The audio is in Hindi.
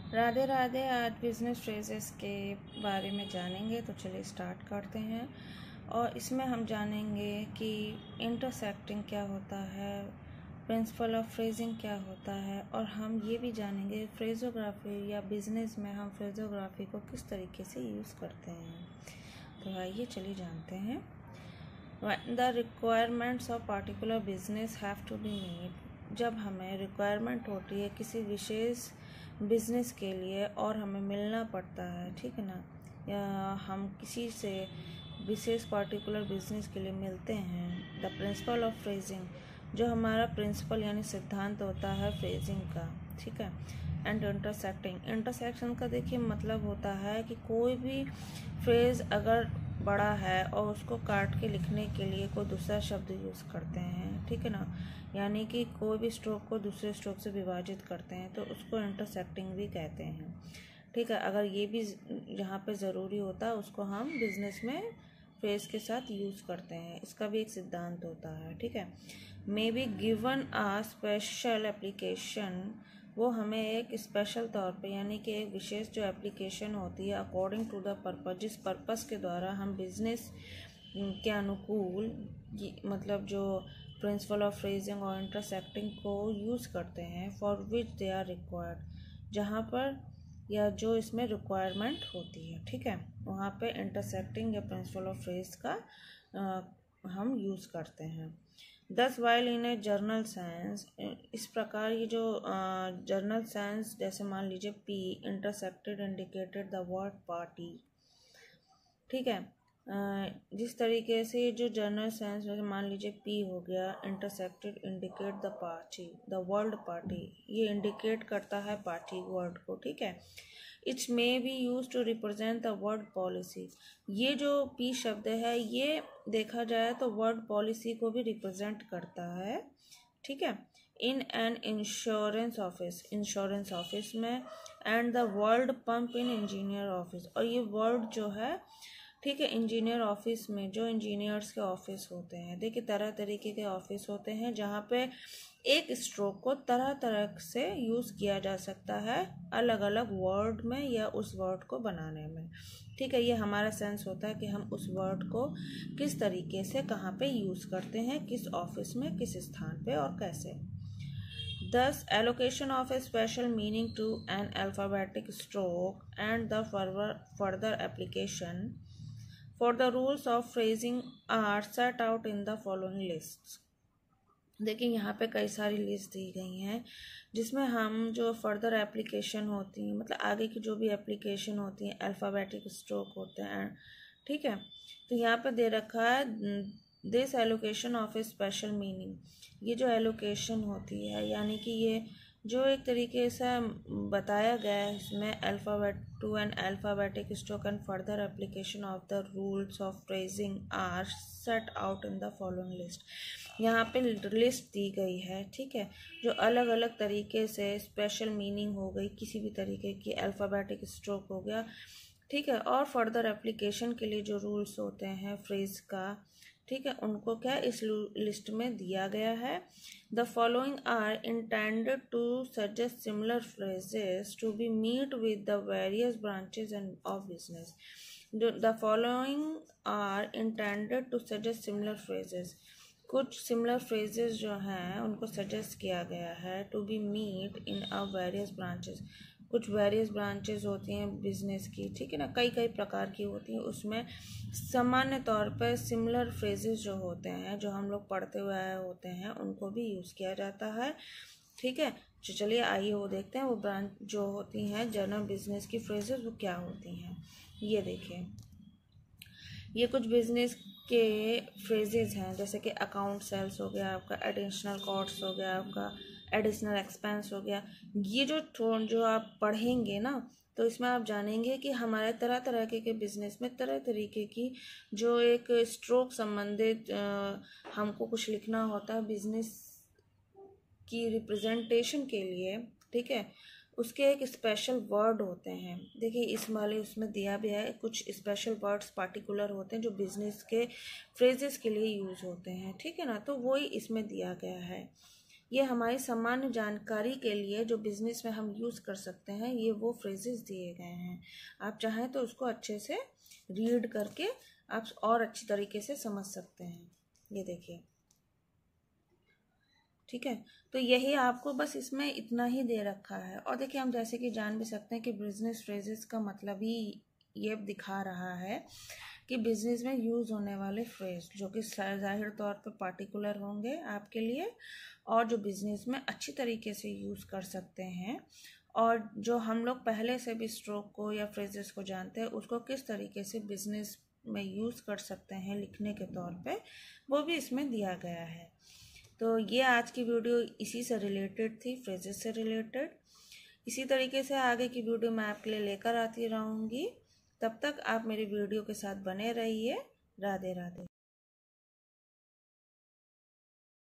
राधे राधे। आज बिजनेस फ्रेजेस के बारे में जानेंगे, तो चलिए स्टार्ट करते हैं। और इसमें हम जानेंगे कि इंटरसेक्टिंग क्या होता है, प्रिंसिपल ऑफ फ्रेजिंग क्या होता है, और हम ये भी जानेंगे फ्रेजोग्राफी या बिजनेस में हम फ्रेजोग्राफी को किस तरीके से यूज़ करते हैं। तो आइए चलिए जानते हैं। The requirements of particular business have to be meet. जब हमें रिक्वायरमेंट होती है किसी विशेष बिजनेस के लिए और हमें मिलना पड़ता है, ठीक है ना, या हम किसी से विशेष पार्टिकुलर बिजनेस के लिए मिलते हैं, द प्रिंसिपल ऑफ फ्रेजिंग, जो हमारा प्रिंसिपल यानी सिद्धांत होता है फ्रेजिंग का, ठीक है। एंड इंटरसेक्शन का देखिए मतलब होता है कि कोई भी फ्रेज अगर बड़ा है और उसको काट के लिखने के लिए कोई दूसरा शब्द यूज़ करते हैं, ठीक है ना, यानी कि कोई भी स्ट्रोक को दूसरे स्ट्रोक से विभाजित करते हैं तो उसको इंटरसेक्टिंग भी कहते हैं, ठीक है। अगर ये भी जहाँ पे ज़रूरी होता है उसको हम बिजनेस में फ्रेज के साथ यूज़ करते हैं। इसका भी एक सिद्धांत होता है, ठीक है। May be given a special application, वो हमें एक स्पेशल तौर पे यानी कि एक विशेष जो एप्लीकेशन होती है अकॉर्डिंग टू द पर्पस, जिस पर्पस के द्वारा हम बिजनेस के अनुकूल मतलब जो प्रिंसिपल ऑफ फ्रेजिंग और इंटरसेक्टिंग को यूज़ करते हैं, for which they are required, जहाँ पर या जो इसमें रिक्वायरमेंट होती है, ठीक है, वहाँ पे इंटरसेक्टिंग या प्रिंसिपल ऑफ फ्रेज का हम यूज़ करते हैं। दस while in A journal science, इस प्रकार ये जो जर्नल साइंस, जैसे मान लीजिए P intersected indicated the word party, ठीक है। जिस तरीके से जो जर्नल साइंस में मान लीजिए पी हो गया, intersected indicate the party, the world party, ये इंडिकेट करता है पार्टी वर्ड को, ठीक है। It's may be use to represent the word policy, ये जो पी शब्द है ये देखा जाए तो वर्ड पॉलिसी को भी रिप्रेजेंट करता है, ठीक है। इन एन इंश्योरेंस ऑफिस में, and the world pump in engineer office, और ये वर्ड जो है, ठीक है, इंजीनियर ऑफिस में, जो इंजीनियर्स के ऑफिस होते हैं, देखिए तरह तरीके के ऑफिस होते हैं जहाँ पे एक स्ट्रोक को तरह तरह से यूज़ किया जा सकता है अलग अलग वर्ड में या उस वर्ड को बनाने में, ठीक है। ये हमारा सेंस होता है कि हम उस वर्ड को किस तरीके से कहाँ पे यूज़ करते हैं, किस ऑफिस में, किस स्थान पे और कैसे। Thus, allocation of a special meaning to an alphabetic stroke and the further application for the rules of phrasing are set out in the following lists। देखिए यहाँ पे कई सारी लिस्ट दी गई हैं जिसमें हम जो फर्दर एप्लीकेशन होती हैं, मतलब आगे की जो भी एप्लीकेशन होती हैं, अल्फ़ाबेटिक स्ट्रोक होते हैं, ठीक है। तो यहाँ पे दे रखा है this allocation of A special meaning, ये जो एलोकेशन होती है यानी कि ये जो एक तरीके से बताया गया है इसमें alphabet to an alphabetic stroke and further application of the rules of phrasing are set out in the following list. यहाँ पे लिस्ट दी गई है, ठीक है, जो अलग अलग तरीके से स्पेशल मीनिंग हो गई किसी भी तरीके की, अल्फ़ाबेटिक स्ट्रोक हो गया, ठीक है, और फर्दर एप्लीकेशन के लिए जो रूल्स होते हैं फ्रेज का, ठीक है, उनको क्या इस लिस्ट में दिया गया है। The following are intended to suggest similar phrases to be meet with the various branches and of business. The following are intended to suggest similar phrases, कुछ सिमिलर फ्रेजेस जो हैं उनको सजेस्ट किया गया है to be meet in a various branches, कुछ वेरियस ब्रांचेस होती हैं बिजनेस की, ठीक है ना, कई कई प्रकार की होती हैं, उसमें सामान्य तौर पर सिमिलर फ्रेजेस जो होते हैं जो हम लोग पढ़ते हुए आए होते हैं उनको भी यूज़ किया जाता है, ठीक है। तो चलिए आइए वो देखते हैं वो ब्रांच जो होती हैं जनरल बिजनेस की फ्रेजेस वो क्या होती हैं। ये देखिए, ये कुछ बिजनेस के फ्रेजेस हैं, जैसे कि अकाउंट सेल्स हो गया आपका, एडिशनल कॉस्ट हो गया आपका, एडिशनल एक्सपेंस हो गया। ये जो आप पढ़ेंगे ना तो इसमें आप जानेंगे कि हमारे तरह तरह के बिजनेस में तरह तरीके की जो एक स्ट्रोक संबंधित हमको कुछ लिखना होता है बिजनेस की रिप्रेजेंटेशन के लिए, ठीक है, उसके एक स्पेशल वर्ड होते हैं। देखिए इस वाले उसमें दिया भी है, कुछ स्पेशल वर्ड्स पार्टिकुलर होते हैं जो बिजनेस के फ्रेजेस के लिए यूज़ होते हैं, ठीक है ना, तो वही इसमें दिया गया है। ये हमारी सामान्य जानकारी के लिए जो बिज़नेस में हम यूज़ कर सकते हैं, ये वो फ्रेजेस दिए गए हैं। आप चाहें तो उसको अच्छे से रीड करके आप और अच्छी तरीके से समझ सकते हैं। ये देखिए, ठीक है। तो यही आपको बस इसमें इतना ही दे रखा है। और देखिए, हम जैसे कि जान भी सकते हैं कि बिजनेस फ्रेजेस का मतलब ही ये दिखा रहा है कि बिजनेस में यूज़ होने वाले फ्रेज जो कि जाहिर तौर पर पार्टिकुलर होंगे आपके लिए, और जो बिजनेस में अच्छी तरीके से यूज़ कर सकते हैं, और जो हम लोग पहले से भी स्ट्रोक को या फ्रेजेस को जानते हैं उसको किस तरीके से बिजनेस में यूज़ कर सकते हैं लिखने के तौर पे, वो भी इसमें दिया गया है। तो ये आज की वीडियो इसी से रिलेटेड थी, फ्रेजेस से रिलेटेड। इसी तरीके से आगे की वीडियो मैं आपके लिए लेकर आती रहूँगी। तब तक आप मेरी वीडियो के साथ बने रहिए। राधे राधे।